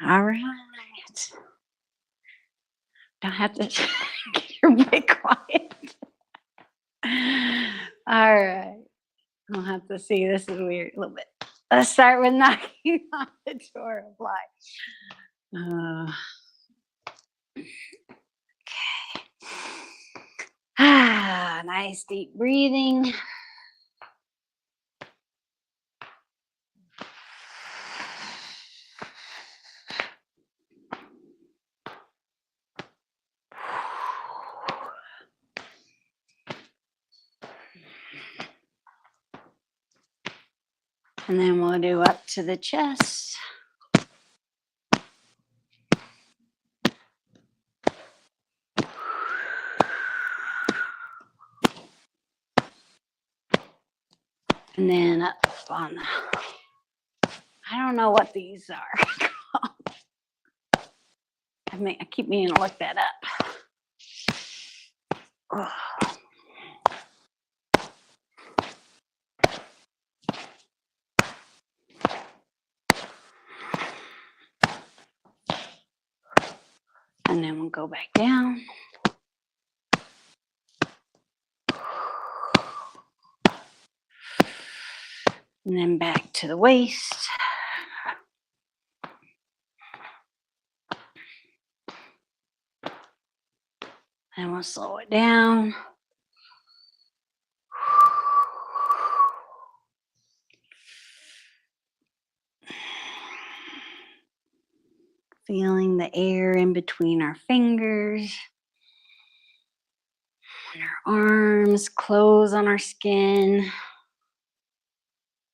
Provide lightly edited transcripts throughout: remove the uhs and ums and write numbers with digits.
All right. Don't have to you're way quiet. All right. I'll have to see. This is weird a little bit. Let's start with knocking on the door of life. Okay. Nice deep breathing. And then we'll do up to the chest. And then up on the, I don't know what these are. I keep meaning to look that up. Oh. And then we'll go back down. And then back to the waist. And we'll slow it down. Feeling the air in between our fingers. And our arms close on our skin.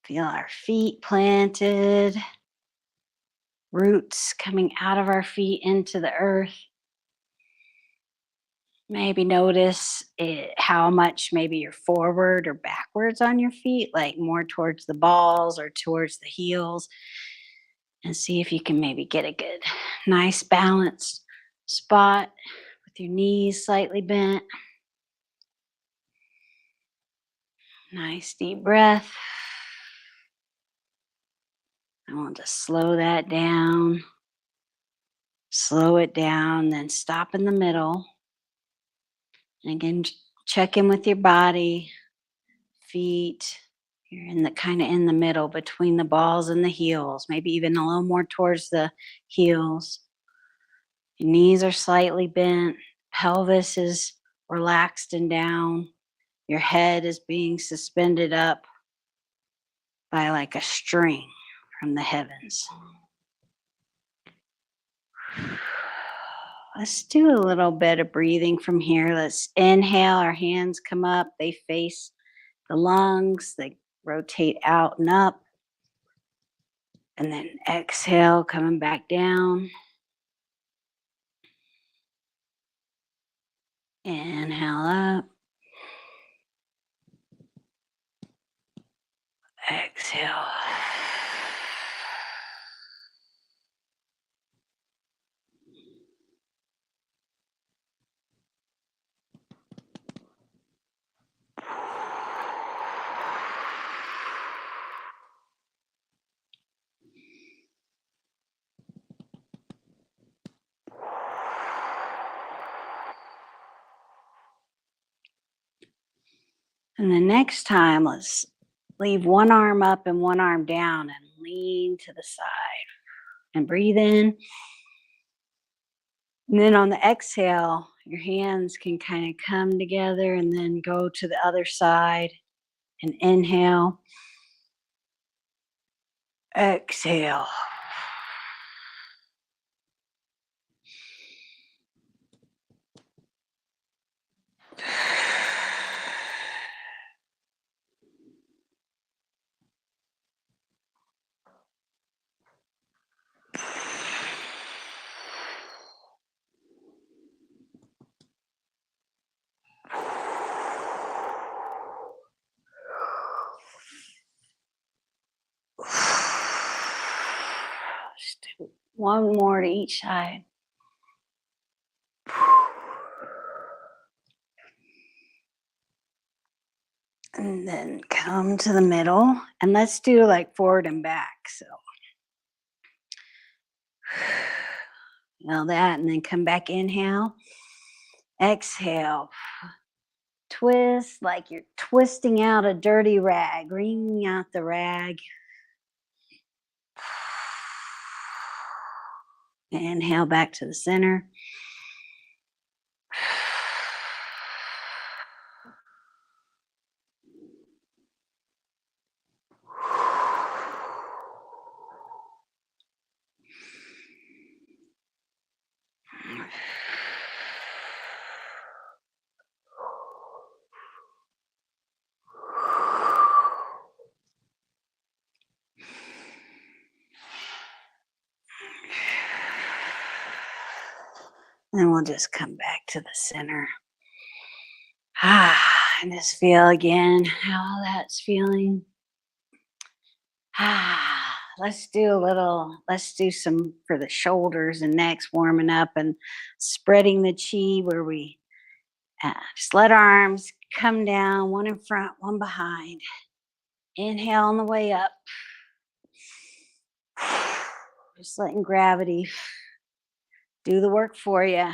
Feel our feet planted. Roots coming out of our feet into the earth. Maybe notice how much maybe you're forward or backwards on your feet, like more towards the balls or towards the heels. And see if you can maybe get a good, nice balanced spot with your knees slightly bent. Nice deep breath. I want to slow that down. Slow it down, then stop in the middle. And again, check in with your body, feet. You're in the kind of in the middle between the balls and the heels, maybe even a little more towards the heels. Your knees are slightly bent, pelvis is relaxed and down. Your head is being suspended up by like a string from the heavens. Let's do a little bit of breathing from here. Let's inhale, our hands come up, they face the lungs, they rotate out and up. And then exhale, coming back down. Inhale up. Exhale. And the next time, let's leave one arm up and one arm down and lean to the side. And breathe in. And then on the exhale, your hands can kind of come together and then go to the other side and inhale. Exhale. Just do one more to each side. And then come to the middle. And let's do like forward and back. So Feel that, and then come back, inhale, exhale. Twist like you're twisting out a dirty rag, wringing out the rag. Inhale back to the center. And we'll just come back to the center. And just feel again how that's feeling. Let's do some for the shoulders and necks, warming up and spreading the chi where we just let our arms come down, one in front, one behind. Inhale on the way up. Just letting gravity do the work for you.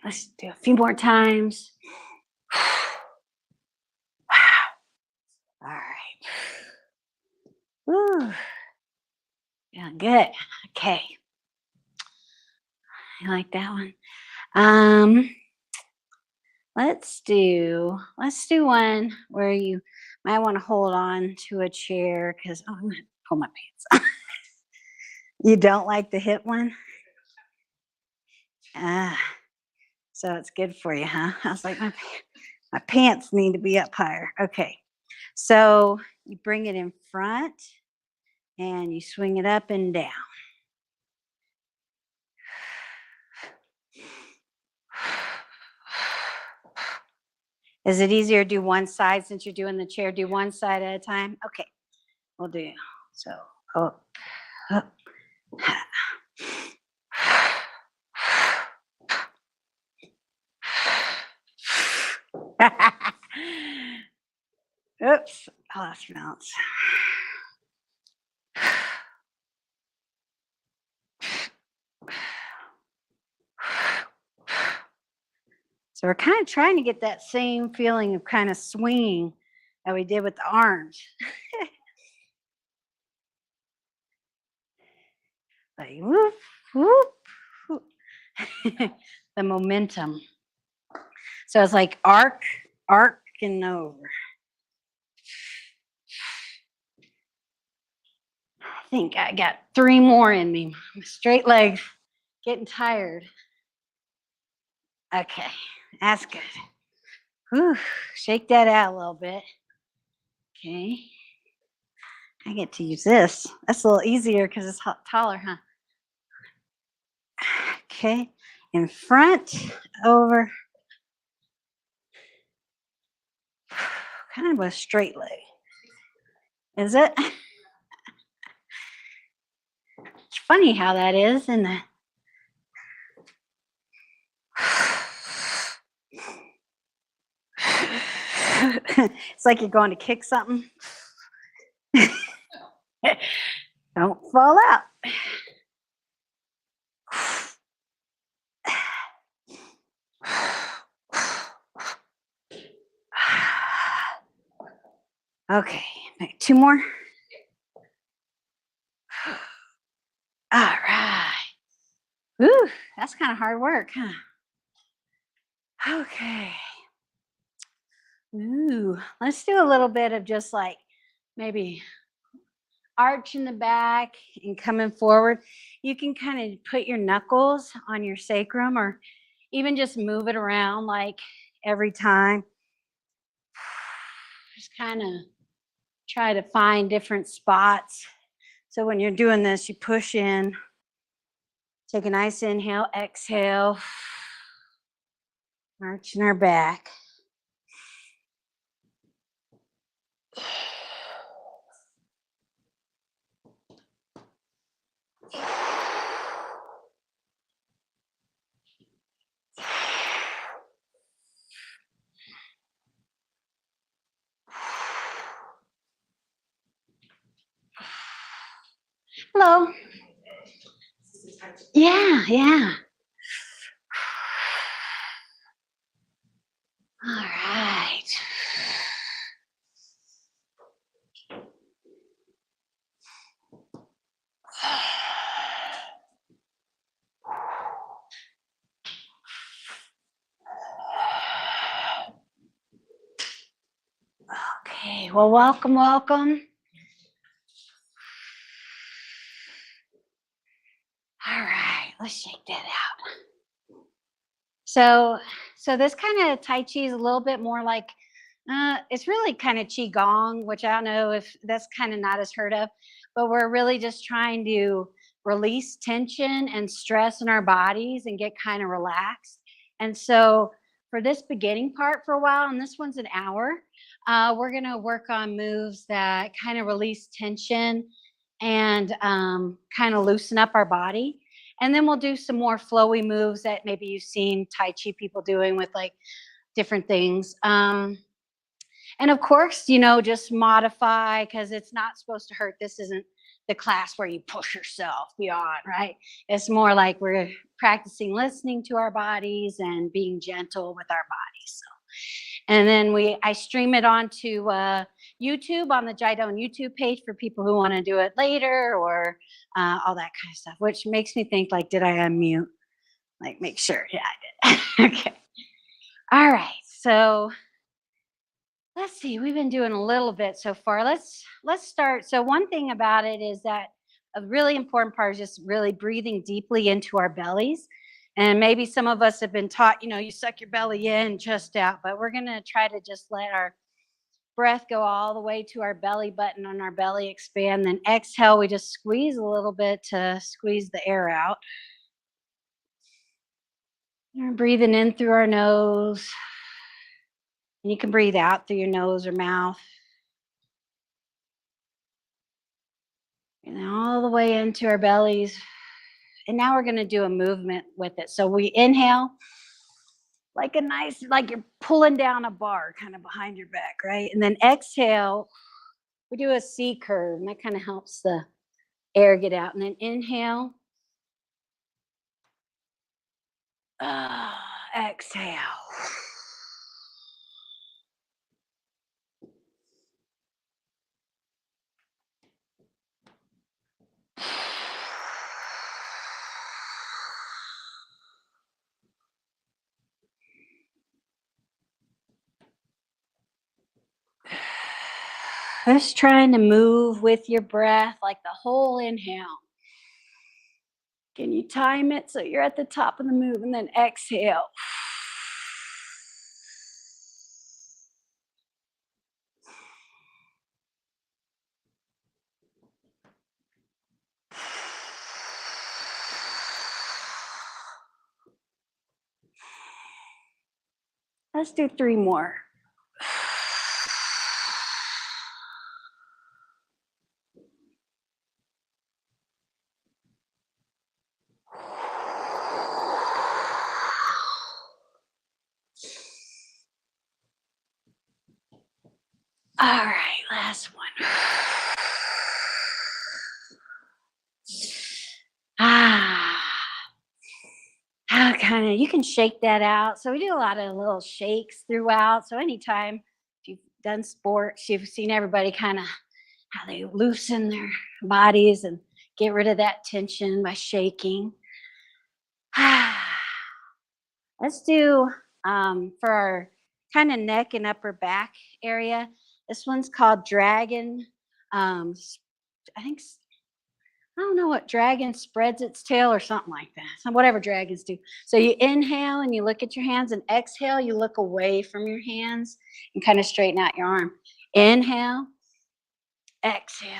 Let's do a few more times. All right. Woo. Yeah, good. Okay. You like that one? Let's do one where you might want to hold on to a chair because I'm gonna pull my pants. You don't like the hip one? So it's good for you, huh? I was like, my pants need to be up higher. Okay. So you bring it in front and you swing it up and down. Is it easier to do one side since you're doing the chair? Do one side at a time? Okay. We'll do. So up, up. Oops, I lost balance. So we're kind of trying to get that same feeling of kind of swinging that we did with the arms. Like whoop, whoop, whoop. The momentum. So it's like arcing over. I think I got 3 more in me. Straight legs, getting tired. Okay, that's good. Whew, shake that out a little bit. Okay. I get to use this. That's a little easier because it's taller, huh? Okay. In front, over. Kind of a straight leg. Is it? It's funny how that is, isn't it? It's like you're going to kick something. Don't fall out. Okay, make 2 more. All right. Ooh, that's kind of hard work, huh? Okay. Ooh, let's do a little bit of just like maybe arching the back and coming forward. You can kind of put your knuckles on your sacrum or even just move it around like every time. Just kind of try to find different spots. So when you're doing this, you push in, take a nice inhale, exhale, arching our back. Hello. Yeah, yeah. All right. Okay, well, welcome, welcome. All right, let's shake that out. So this kind of Tai Chi is a little bit more like, it's really kind of QiGong, which I don't know if that's kind of not as heard of, but we're really just trying to release tension and stress in our bodies and get kind of relaxed. And so for this beginning part for a while, and this one's an hour, we're going to work on moves that kind of release tension and kind of loosen up our body. And then we'll do some more flowy moves that maybe you've seen Tai Chi people doing with like different things. And of course, just modify because it's not supposed to hurt. This isn't the class where you push yourself beyond, right? It's more like we're practicing listening to our bodies and being gentle with our bodies. So, and then I stream it onto YouTube on the Jidong YouTube page for people who want to do it later or all that kind of stuff, which makes me think like, did I unmute? Like, make sure. Yeah, I did. Okay. All right. So let's see. We've been doing a little bit so far. Let's start. So one thing about it is that a really important part is just really breathing deeply into our bellies. And maybe some of us have been taught, you suck your belly in, chest out, but we're going to try to just let our breath go all the way to our belly button and our belly expand. Then exhale, we just squeeze a little bit to squeeze the air out. We're breathing in through our nose. And you can breathe out through your nose or mouth. And then all the way into our bellies. And now we're going to do a movement with it. So we inhale like like you're pulling down a bar kind of behind your back, right? And then exhale, we do a C curve, and that kind of helps the air get out. And then inhale. Exhale. Just trying to move with your breath, like the whole inhale. Can you time it so you're at the top of the move and then exhale? Let's do 3 more. All right, last one. Kind of, you can shake that out. So we do a lot of little shakes throughout. So anytime if you've done sports, you've seen everybody kind of how they loosen their bodies and get rid of that tension by shaking. Let's do for our kind of neck and upper back area. This one's called dragon. I think I don't know what dragon spreads its tail or something like that. So whatever dragons do. So you inhale and you look at your hands, and exhale, you look away from your hands and kind of straighten out your arm. Inhale, exhale.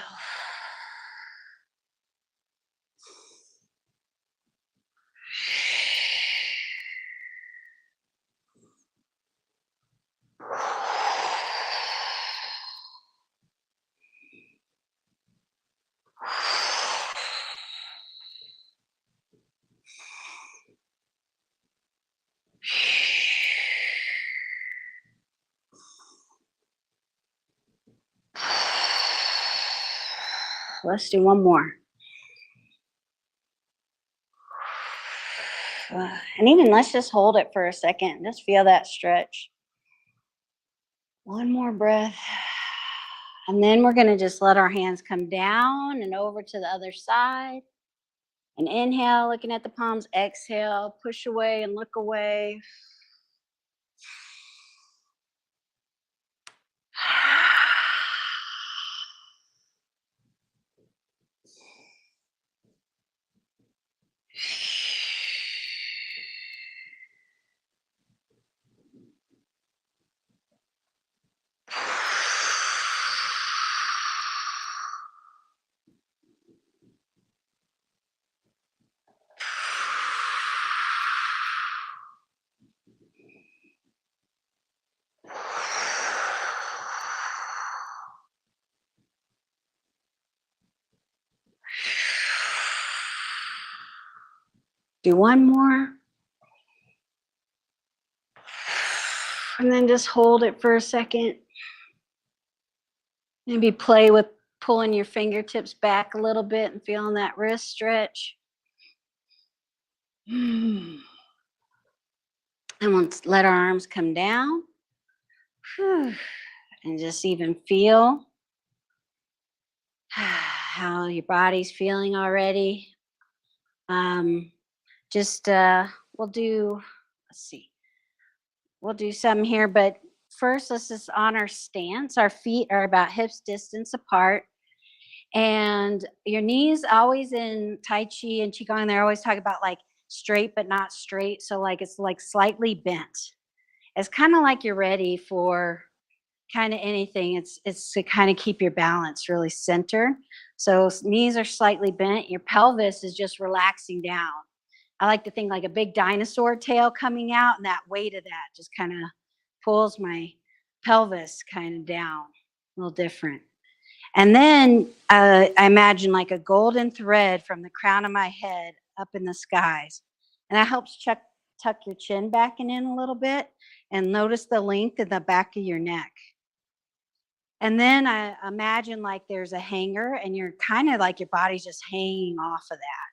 Let's do one more. And even let's just hold it for a second. Just feel that stretch. One more breath. And then we're going to just let our hands come down and over to the other side. And inhale, looking at the palms. Exhale, push away and look away. Do one more. And then just hold it for a second. Maybe play with pulling your fingertips back a little bit and feeling that wrist stretch. And we'll let our arms come down. And just even feel how your body's feeling already. We'll do, let's see. We'll do some here, but first let's just on our stance. Our feet are about hips distance apart. And your knees always in Tai Chi and QiGong, they're always talking about like straight but not straight. So like it's like slightly bent. It's kind of like you're ready for kind of anything. It's to kind of keep your balance really centered. So knees are slightly bent. Your pelvis is just relaxing down. I like to think like a big dinosaur tail coming out, and that weight of that just kind of pulls my pelvis kind of down, a little different. And then I imagine like a golden thread from the crown of my head up in the skies. And that helps tuck your chin back and in a little bit, and notice the length in the back of your neck. And then I imagine like there's a hanger, and you're kind of like your body's just hanging off of that.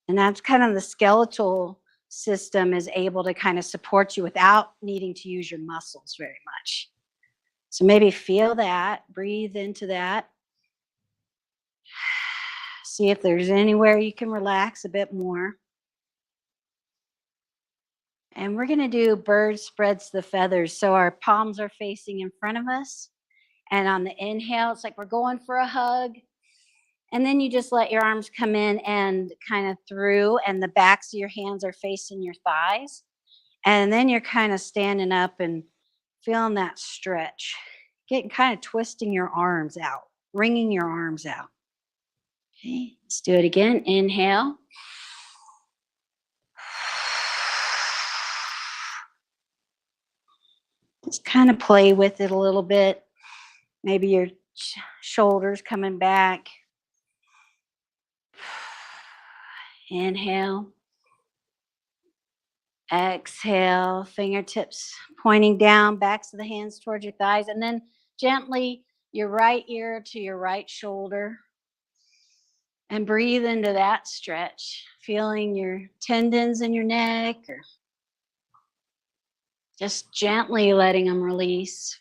And that's kind of the skeletal system is able to kind of support you without needing to use your muscles very much. So maybe feel that, breathe into that. See if there's anywhere you can relax a bit more. And we're going to do bird spreads the feathers. So our palms are facing in front of us. And on the inhale, it's like we're going for a hug. And then you just let your arms come in and kind of through, and the backs of your hands are facing your thighs. And then you're kind of standing up and feeling that stretch. Getting kind of twisting your arms out, wringing your arms out. Okay, let's do it again. Inhale. Just kind of play with it a little bit. Maybe your shoulders coming back. Inhale. Exhale, fingertips pointing down, backs of the hands towards your thighs, and then gently your right ear to your right shoulder. And breathe into that stretch, feeling your tendons in your neck, or just gently letting them release.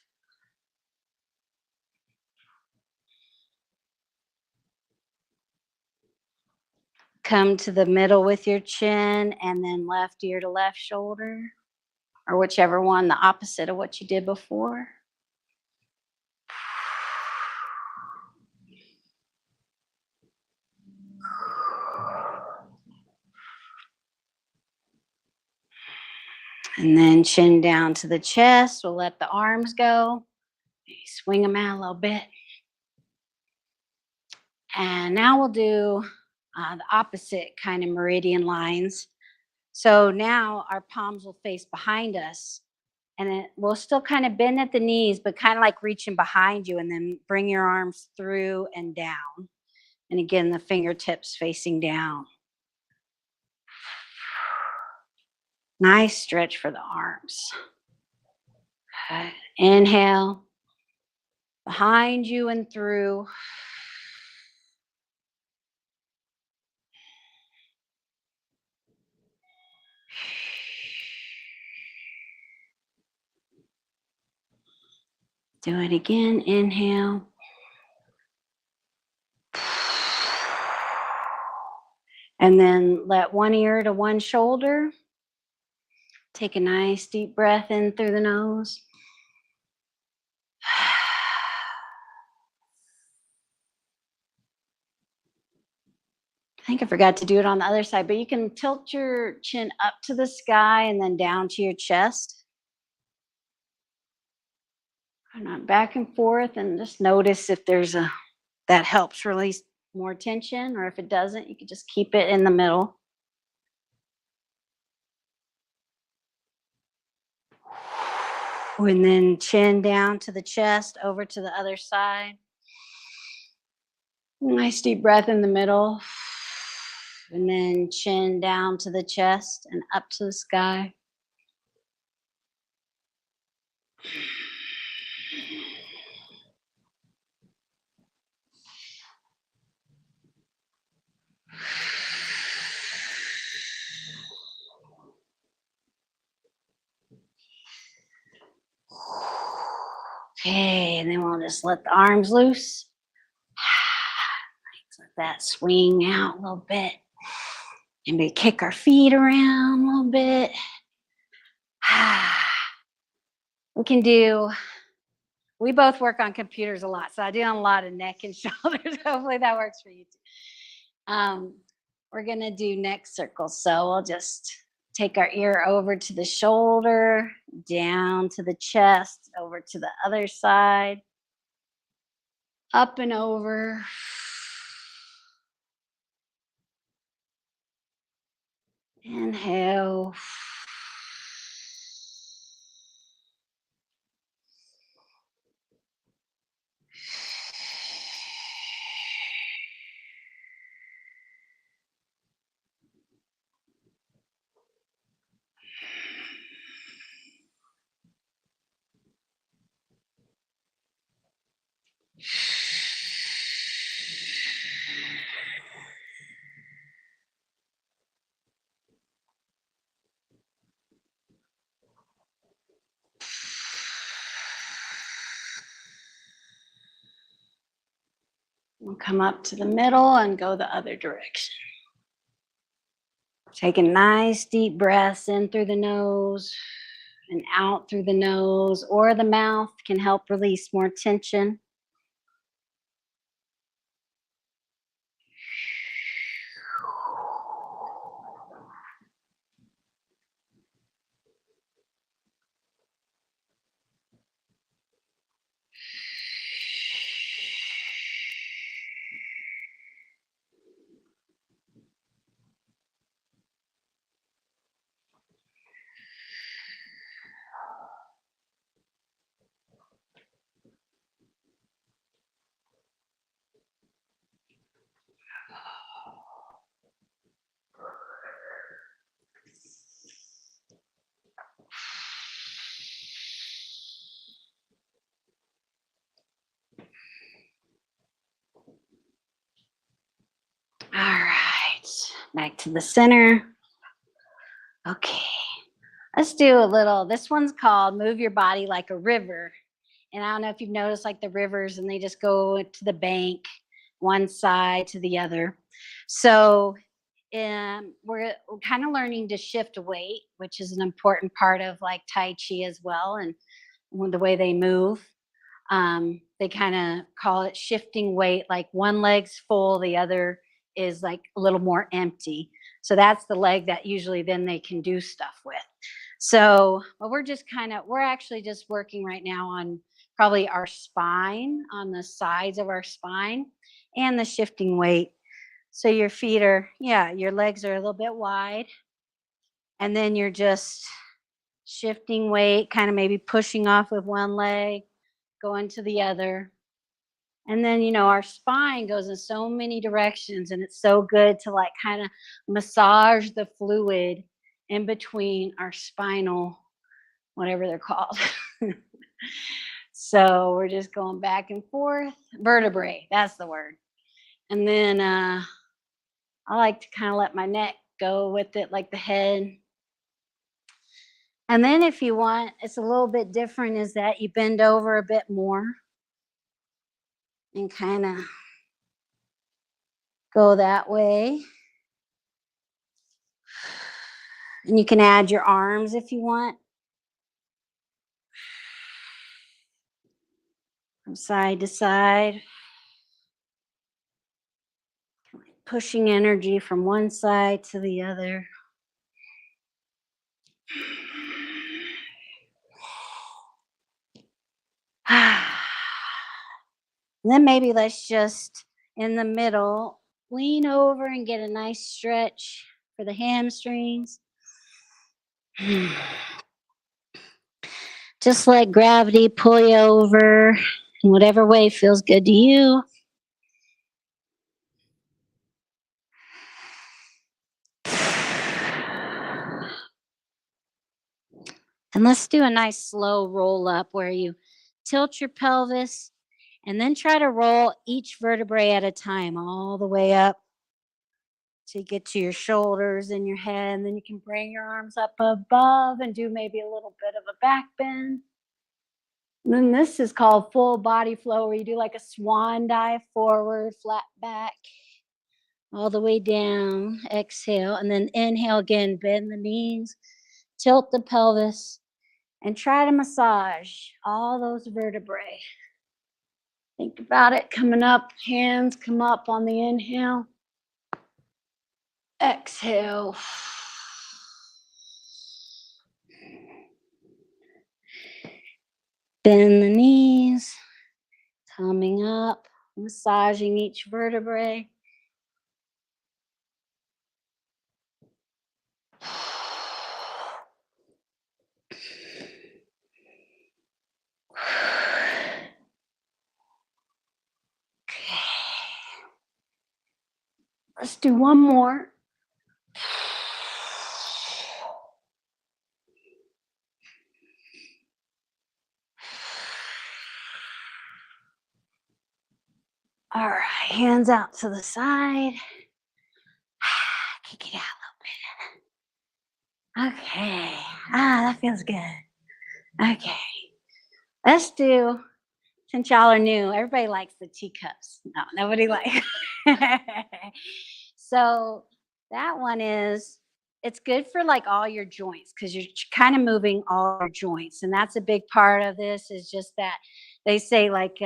Come to the middle with your chin, and then left ear to left shoulder, or whichever one, the opposite of what you did before. And then chin down to the chest. We'll let the arms go. Swing them out a little bit. And now we'll do the opposite kind of meridian lines. So now our palms will face behind us. And we'll still kind of bend at the knees, but kind of like reaching behind you, and then bring your arms through and down. And again, the fingertips facing down. Nice stretch for the arms. Okay. Inhale, behind you and through. Do it again. Inhale. And then let one ear to one shoulder. Take a nice deep breath in through the nose. I think I forgot to do it on the other side, but you can tilt your chin up to the sky and then down to your chest. And back and forth, and just notice if there's that helps release more tension, or if it doesn't, you can just keep it in the middle. And then chin down to the chest, over to the other side. Nice deep breath in the middle. And then chin down to the chest and up to the sky. Okay, and then we'll just let the arms loose. Let that swing out a little bit. And we kick our feet around a little bit. We both work on computers a lot, so I do a lot of neck and shoulders. Hopefully that works for you too. We're gonna do neck circles. So we'll just take our ear over to the shoulder, down to the chest, over to the other side, up and over. Inhale. We'll come up to the middle and go the other direction. Taking nice deep breaths in through the nose and out through the nose, or the mouth can help release more tension. All right, back to the center. Okay, let's do a little, this one's called Move Your Body Like a River. And I don't know if you've noticed like the rivers and they just go to the bank, one side to the other. So we're kind of learning to shift weight, which is an important part of like Tai Chi as well, and the way they move. They kind of call it shifting weight, like one leg's full, the other is like a little more empty. So that's the leg that usually then they can do stuff with. So, but we're actually just working right now on probably our spine, on the sides of our spine, and the shifting weight. So your feet are, yeah, your legs are a little bit wide, and then you're just shifting weight, kind of maybe pushing off with one leg, going to the other. And then, our spine goes in so many directions, and it's so good to like kind of massage the fluid in between our spinal, whatever they're called. So we're just going back and forth. Vertebrae, that's the word. And then I like to kind of let my neck go with it, like the head. And then if you want, it's a little bit different, is that you bend over a bit more and kind of go that way. And you can add your arms if you want, from side to side, pushing energy from one side to the other. And then maybe let's just, in the middle, lean over and get a nice stretch for the hamstrings. Just let gravity pull you over in whatever way feels good to you. And let's do a nice slow roll up where you tilt your pelvis and then try to roll each vertebrae at a time all the way up till you get to your shoulders and your head. And then you can bring your arms up above and do maybe a little bit of a back bend. And then this is called full body flow, where you do like a swan dive forward, flat back, all the way down. Exhale, and then inhale again, bend the knees, tilt the pelvis, and try to massage all those vertebrae. Think about it coming up, hands come up on the inhale. Exhale. Bend the knees, coming up, massaging each vertebrae. Okay. Let's do one more. All right, hands out to the side. Kick it out a little bit. Okay. That feels good. Okay. Let's do, since y'all are new, everybody likes the teacups. No, nobody likes. So that one is, it's good for like all your joints, because you're kind of moving all your joints. And that's a big part of this, is just that they say like,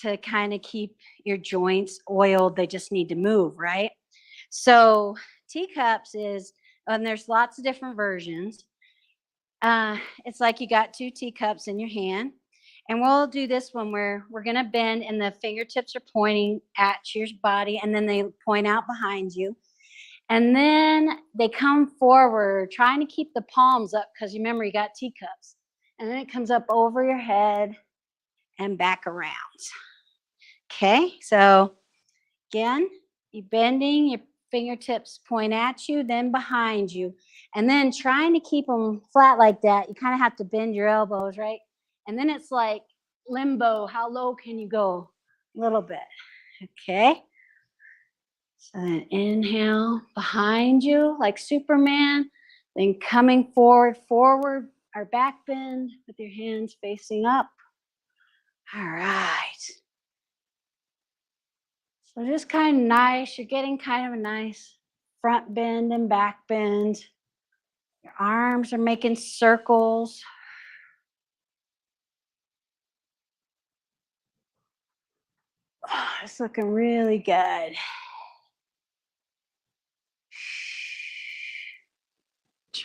to kind of keep your joints oiled, they just need to move, right? So teacups is, and there's lots of different versions. It's like you got two teacups in your hand, and we'll do this one where we're going to bend and the fingertips are pointing at your body, and then they point out behind you. And then they come forward, trying to keep the palms up, because you remember you got teacups. And then it comes up over your head and back around. Okay, so again, you're bending, your fingertips point at you, then behind you. And then trying to keep them flat like that, you kind of have to bend your elbows, right? And then it's like limbo. How low can you go? A little bit. Okay. So then inhale behind you like Superman. Then coming forward, our back bend with your hands facing up. All right. So just kind of nice. You're getting kind of a nice front bend and back bend. Your arms are making circles. Oh, it's looking really good.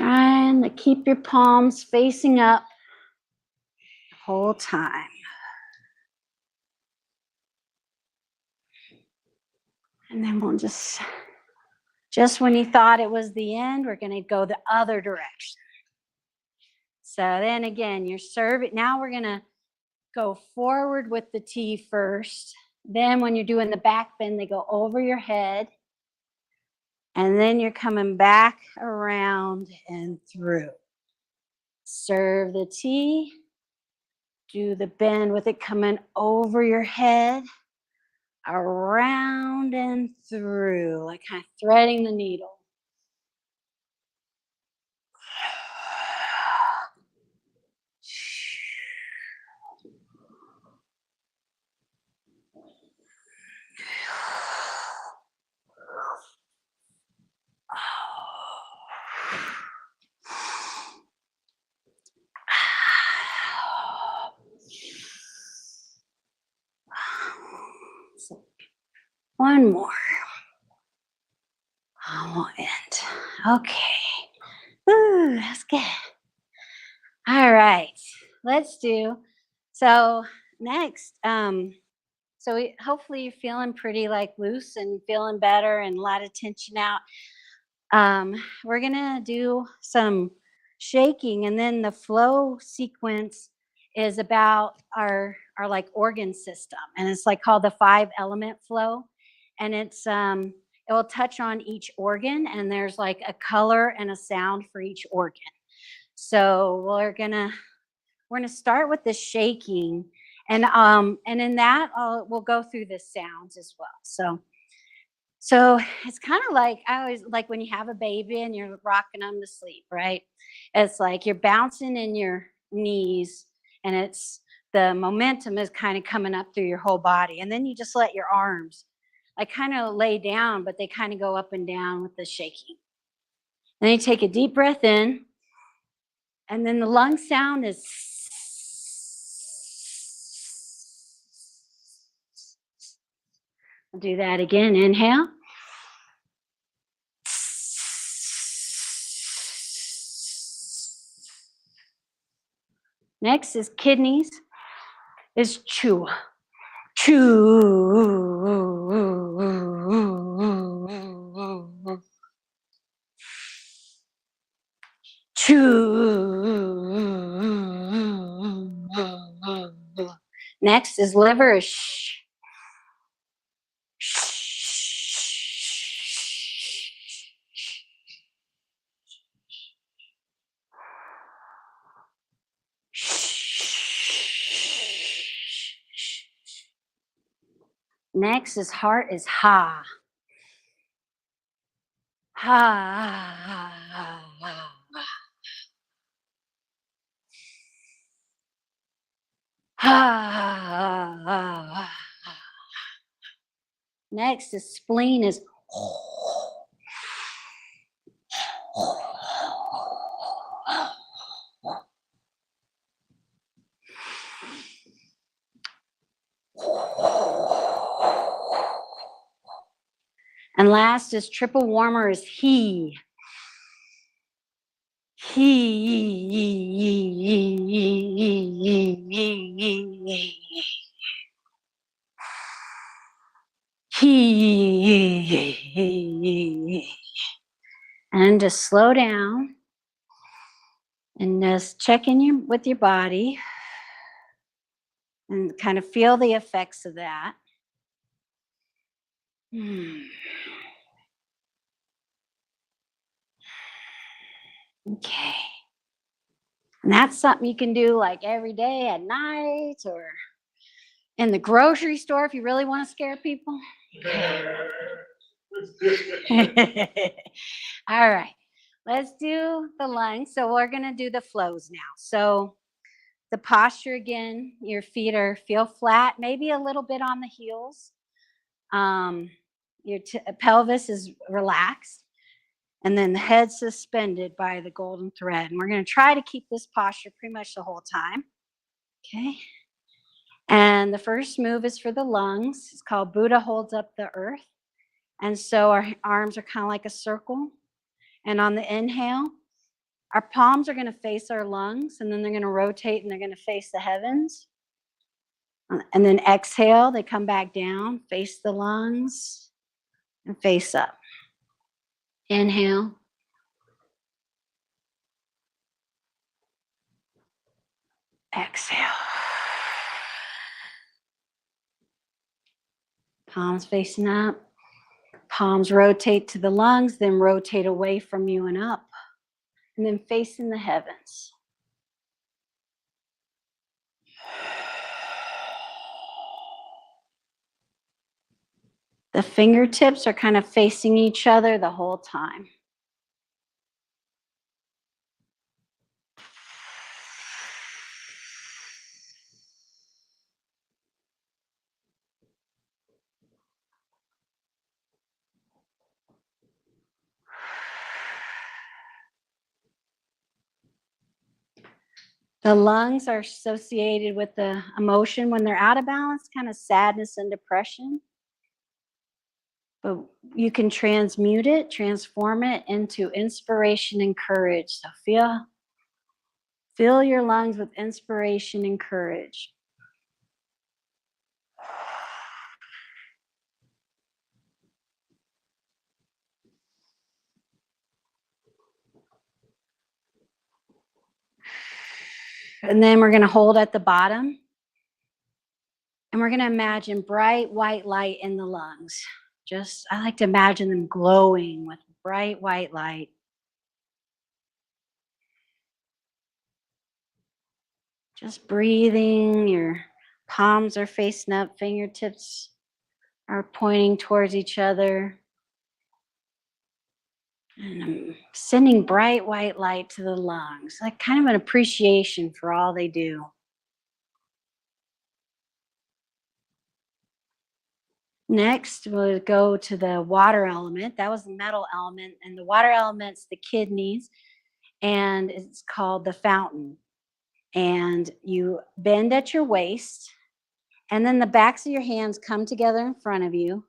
Trying to keep your palms facing up the whole time. And then we'll just when you thought it was the end, we're going to go the other direction. So then again, you're serving. Now we're going to go forward with the T first. Then when you're doing the back bend, they go over your head. And then you're coming back around and through. Serve the T. Do the bend with it coming over your head, around and through, like kind of threading the needle. One more. I won't end. Okay. Ooh, that's good. All right. Let's do. So next, hopefully you're feeling pretty like loose and feeling better and a lot of tension out. We're gonna do some shaking, and then the flow sequence is about our like organ system, and it's like called the 5-element flow, and it's it will touch on each organ, and there's like a color and a sound for each organ. So we're gonna start with the shaking, and in that we'll go through the sounds as well. So it's kind of like, I always like when you have a baby and you're rocking them to sleep, right? It's like you're bouncing in your knees, and it's the momentum is kind of coming up through your whole body. And then you just let your arms like kind of lay down, but they kind of go up and down with the shaking. Then you take a deep breath in, and then the lung sound is. I'll do that again. Inhale. Next is kidneys. Is chew. Chew. Chew. Next is liver. Shh. Next is heart is ha. Ha. Ha. Next is spleen is. And last is triple warmer is he. And just slow down and just check in with your body and kind of feel the effects of that. Okay. And that's something you can do like every day at night or in the grocery store if you really want to scare people. All right. Let's do the lungs. So we're going to do the flows now. So the posture again, your feet feel flat, maybe a little bit on the heels. Your pelvis is relaxed, and then the head suspended by the golden thread. And we're going to try to keep this posture pretty much the whole time. Okay. And the first move is for the lungs. It's called Buddha holds up the earth. And so our arms are kind of like a circle. And on the inhale, Our palms are going to face our lungs, and then they're going to rotate and they're going to face the heavens. And then exhale, they come back down, face the lungs, and face up. Inhale. Exhale. Palms facing up. Palms rotate to the lungs, then rotate away from you and up. And then facing the heavens. The fingertips are kind of facing each other the whole time. The lungs are associated with the emotion when they're out of balance, kind of sadness and depression. But you can transmute it, transform it into inspiration and courage. So fill your lungs with inspiration and courage. And then we're going to hold at the bottom. And we're going to imagine bright white light in the lungs. I like to imagine them glowing with bright white light. Just breathing, your palms are facing up, fingertips are pointing towards each other. And I'm sending bright white light to the lungs, like kind of an appreciation for all they do. Next, we'll go to the water element. That was the metal element. And the water element's the kidneys, and it's called the fountain. And you bend at your waist, and then the backs of your hands come together in front of you,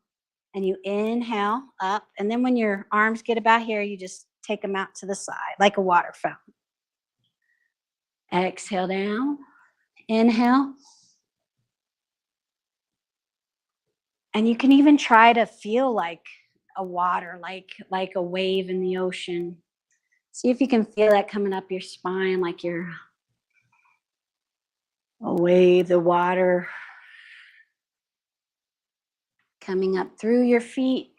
and you inhale up. And then when your arms get about here, you just take them out to the side like a water fountain. Exhale down, inhale. And you can even try to feel like a water, like a wave in the ocean. See if you can feel that coming up your spine, like you're a wave, the water coming up through your feet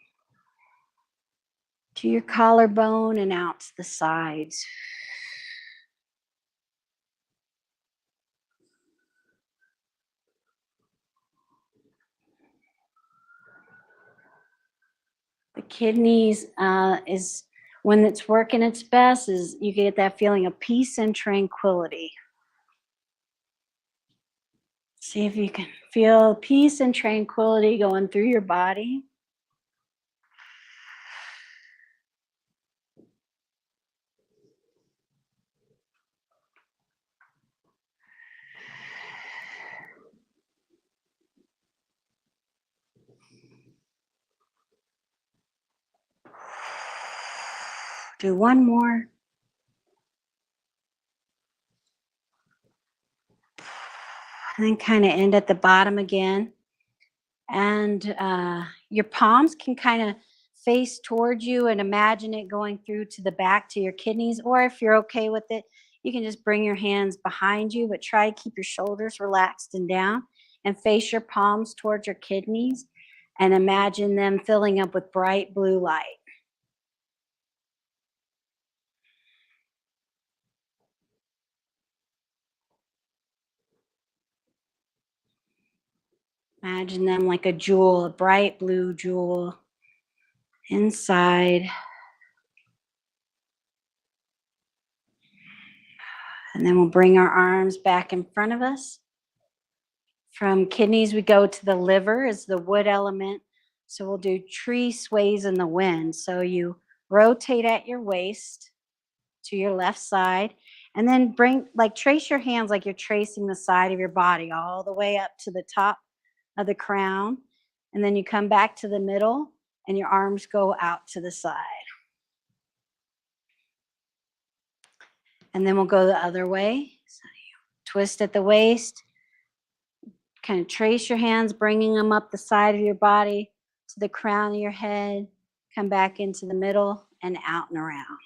to your collarbone and out to the sides. The kidneys is when it's working its best, is you get that feeling of peace and tranquility. See if you can feel peace and tranquility going through your body. Do one more. And then kind of end at the bottom again. And your palms can kind of face towards you and imagine it going through to the back to your kidneys. Or if you're okay with it, you can just bring your hands behind you, but try to keep your shoulders relaxed and down and face your palms towards your kidneys and imagine them filling up with bright blue light. Imagine them like a jewel, a bright blue jewel inside. And then we'll bring our arms back in front of us. From kidneys, we go to the liver is the wood element. So we'll do tree sways in the wind. So you rotate at your waist to your left side, and then trace your hands like you're tracing the side of your body all the way up to the top of the crown. And then you come back to the middle and your arms go out to the side. And then we'll go the other way. So you twist at the waist, kind of trace your hands, bringing them up the side of your body to the crown of your head. Come back into the middle and out and around.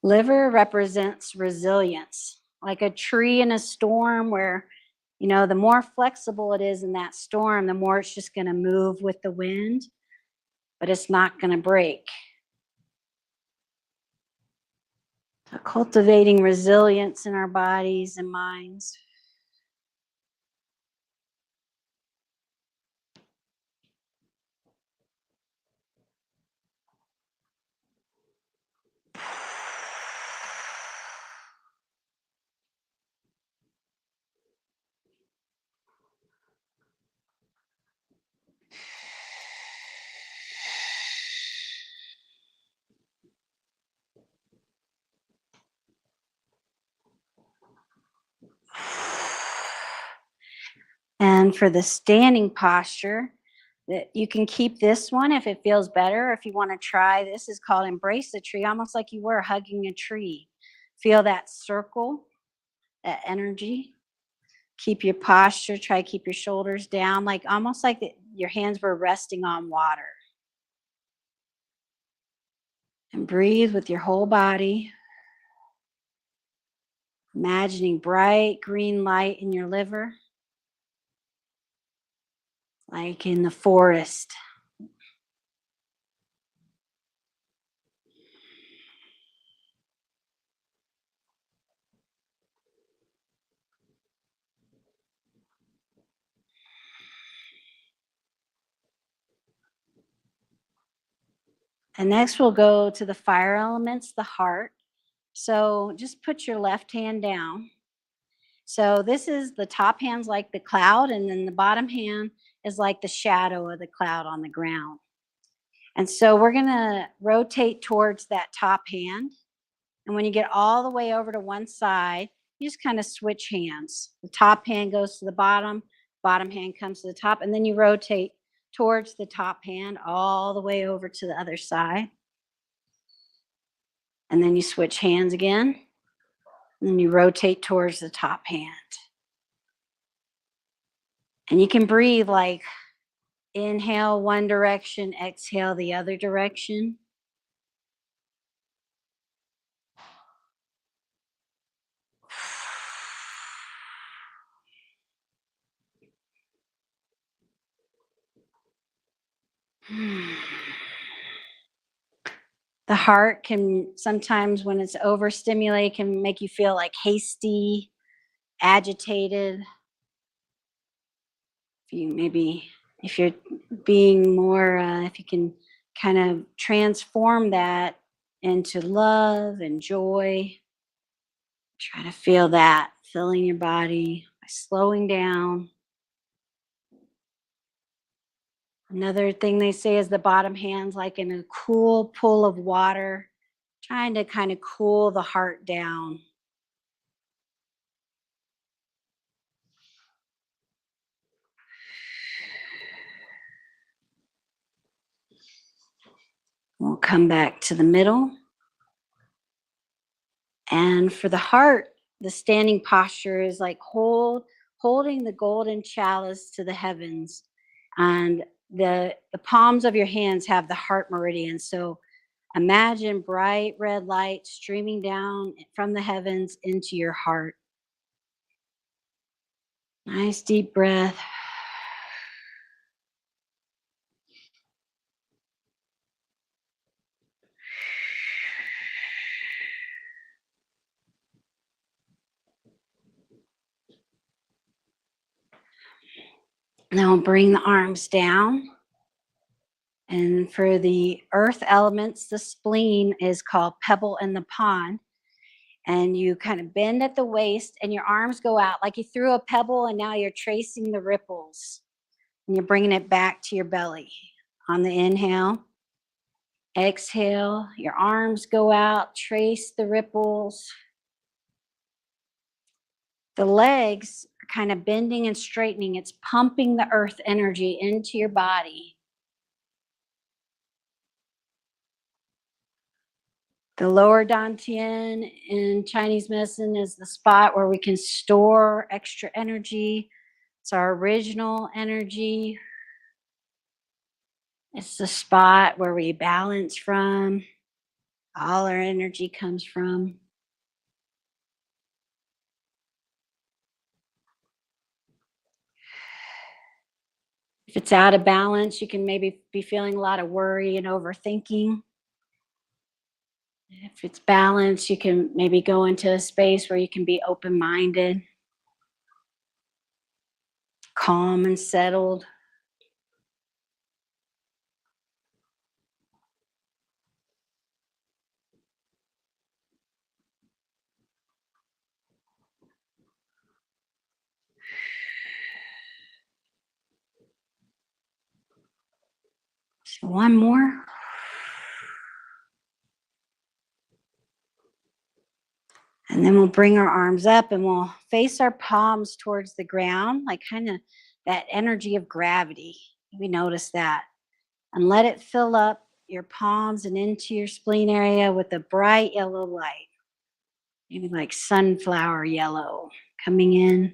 Liver represents resilience, like a tree in a storm where, the more flexible it is in that storm, the more it's just going to move with the wind, but it's not going to break. So cultivating resilience in our bodies and minds. And for the standing posture, that you can keep this one if it feels better. If you want to try, this is called embrace the tree, almost like you were hugging a tree. Feel that circle, that energy. Keep your posture, try to keep your shoulders down, like almost like your hands were resting on water. And breathe with your whole body. Imagining bright green light in your liver, like in the forest. And next we'll go to the fire elements, the heart. So just put your left hand down. So this is the top hand's like the cloud, and then the bottom hand is like the shadow of the cloud on the ground. And so we're going to rotate towards that top hand. And when you get all the way over to one side, you just kind of switch hands. The top hand goes to the bottom hand comes to the top, and then you rotate towards the top hand all the way over to the other side. And then you switch hands again, and then you rotate towards the top hand. And you can breathe like inhale one direction, exhale the other direction. The heart can sometimes, when it's overstimulated, can make you feel like hasty, agitated. If you're being more, if you can kind of transform that into love and joy, try to feel that filling your body by slowing down. Another thing they say is the bottom hand's like in a cool pool of water, trying to kind of cool the heart down. We'll come back to the middle. And for the heart, the standing posture is like holding the golden chalice to the heavens. And the palms of your hands have the heart meridian. So imagine bright red light streaming down from the heavens into your heart. Nice deep breath. Now bring the arms down. And for the earth elements, the spleen is called pebble in the pond. And you kind of bend at the waist and your arms go out like you threw a pebble, and now you're tracing the ripples. And you're bringing it back to your belly. On the inhale, exhale, your arms go out, trace the ripples. The legs are kind of bending and straightening. It's pumping the earth energy into your body. The lower dantian in Chinese medicine is the spot where we can store extra energy. It's our original energy. It's the spot where we balance from. All our energy comes from. If it's out of balance, you can maybe be feeling a lot of worry and overthinking. If it's balanced, you can maybe go into a space where you can be open-minded, calm and settled. So one more. And then we'll bring our arms up and we'll face our palms towards the ground, like kind of that energy of gravity. We notice that. And let it fill up your palms and into your spleen area with a bright yellow light. Maybe like sunflower yellow coming in.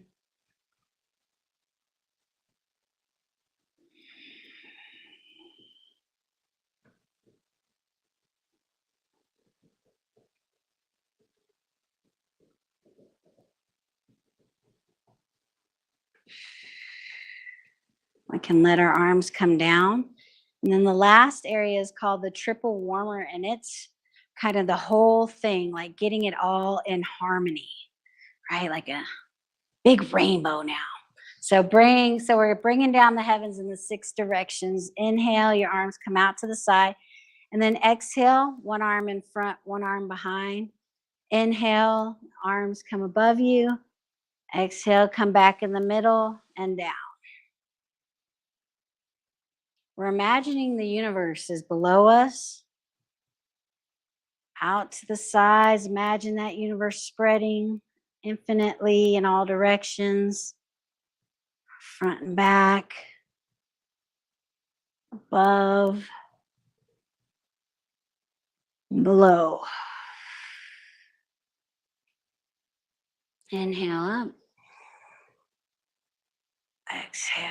We can let our arms come down. And then the last area is called the triple warmer, and it's kind of the whole thing, like getting it all in harmony, right? Like a big rainbow now. So we're bringing down the heavens in the 6 directions. Inhale, your arms come out to the side. And then exhale, one arm in front, one arm behind. Inhale, arms come above you. Exhale, come back in the middle and down. We're imagining the universe is below us, out to the sides. Imagine that universe spreading infinitely in all directions, front and back, above, below. Inhale up. Exhale.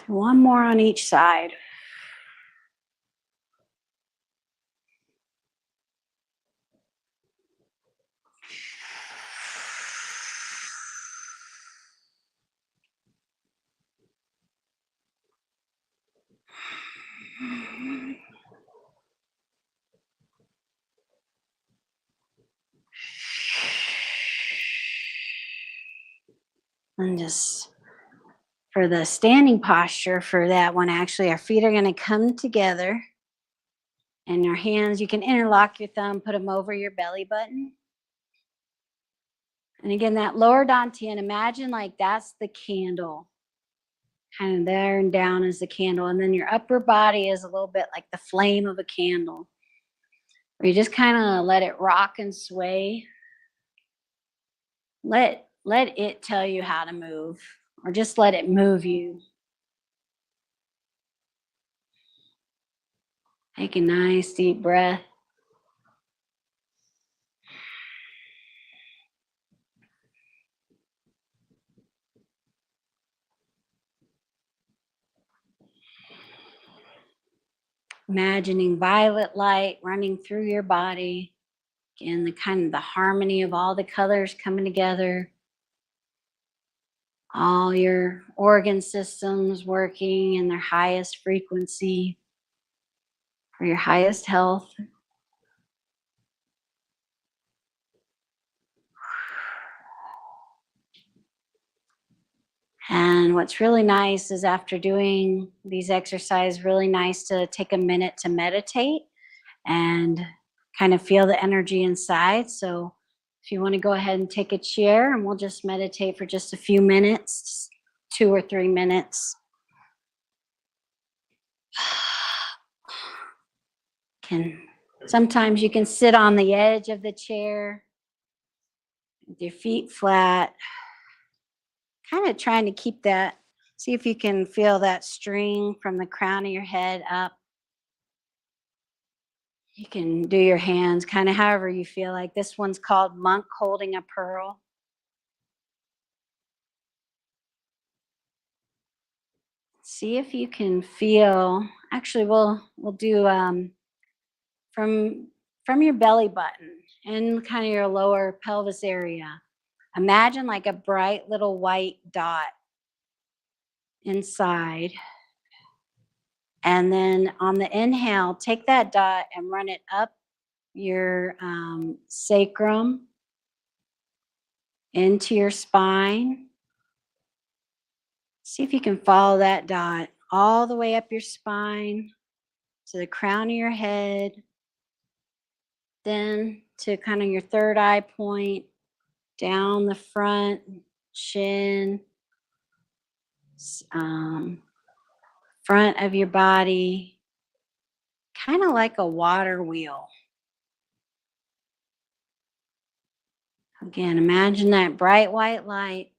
One more on each side. And just for the standing posture for that one, actually, our feet are going to come together. And your hands, you can interlock your thumb, put them over your belly button. And again, that lower dantian, imagine like that's the candle. Kind of there and down is the candle. And then your upper body is a little bit like the flame of a candle, where you just kind of let it rock and sway. Let it tell you how to move, or just let it move you. Take a nice deep breath. Imagining violet light running through your body. Again, the kind of the harmony of all the colors coming together. All your organ systems working in their highest frequency for your highest health. And what's really nice is after doing these exercises, really nice to take a minute to meditate and kind of feel the energy inside. So If you want to go ahead and take a chair, and we'll just meditate for just a few minutes, 2 or 3 minutes. Sometimes you can sit on the edge of the chair with your feet flat, kind of trying to keep that. See if you can feel that string from the crown of your head up. You can do your hands kind of however you feel like. This one's called Monk Holding a Pearl. See if you can feel. Actually, we'll do from your belly button and kind of your lower pelvis area. Imagine like a bright little white dot inside. And then on the inhale, take that dot and run it up your sacrum into your spine. See if you can follow that dot all the way up your spine to the crown of your head, then to kind of your third eye point, down the front, chin, front of your body, kind of like a water wheel. Again, imagine that bright white light,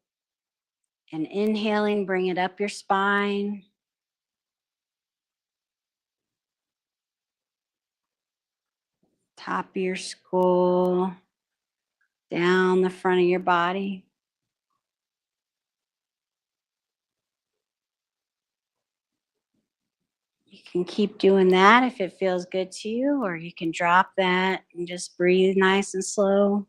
and inhaling, bring it up your spine. Top of your skull, down the front of your body. You can keep doing that if it feels good to you, or you can drop that and just breathe nice and slow.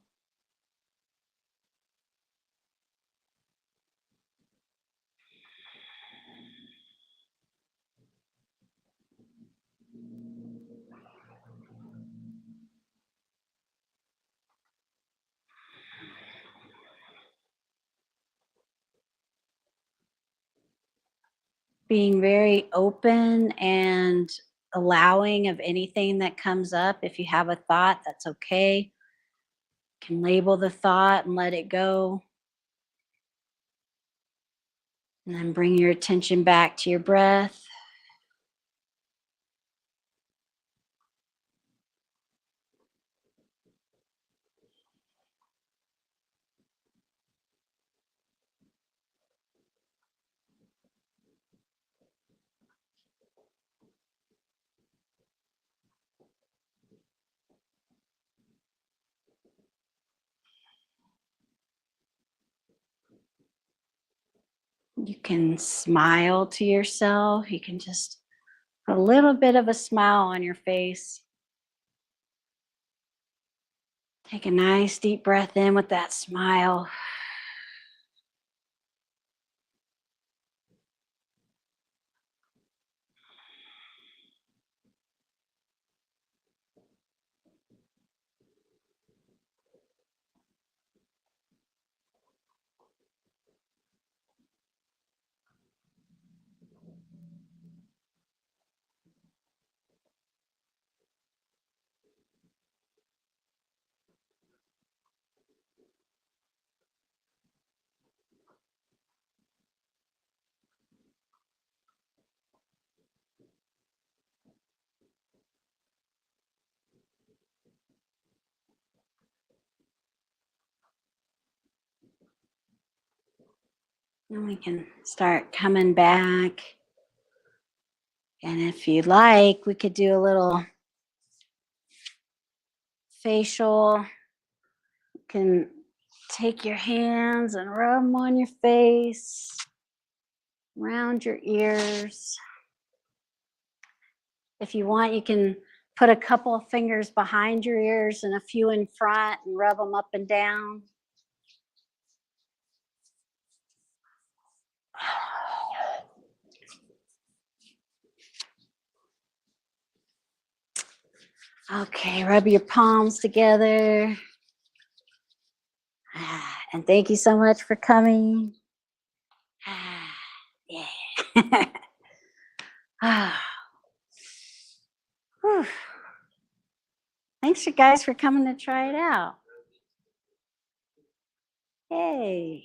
Being very open and allowing of anything that comes up. If you have a thought, that's okay. You can label the thought and let it go. And then bring your attention back to your breath. You can smile to yourself. You can just put a little bit of a smile on your face. Take a nice deep breath in with that smile. And we can start coming back. And if you like, we could do a little facial. You can take your hands and rub them on your face, around your ears. If you want, you can put a couple of fingers behind your ears and a few in front and rub them up and down. Okay, rub your palms together. And thank you so much for coming. Yeah. Thanks, you guys, for coming to try it out. Yay.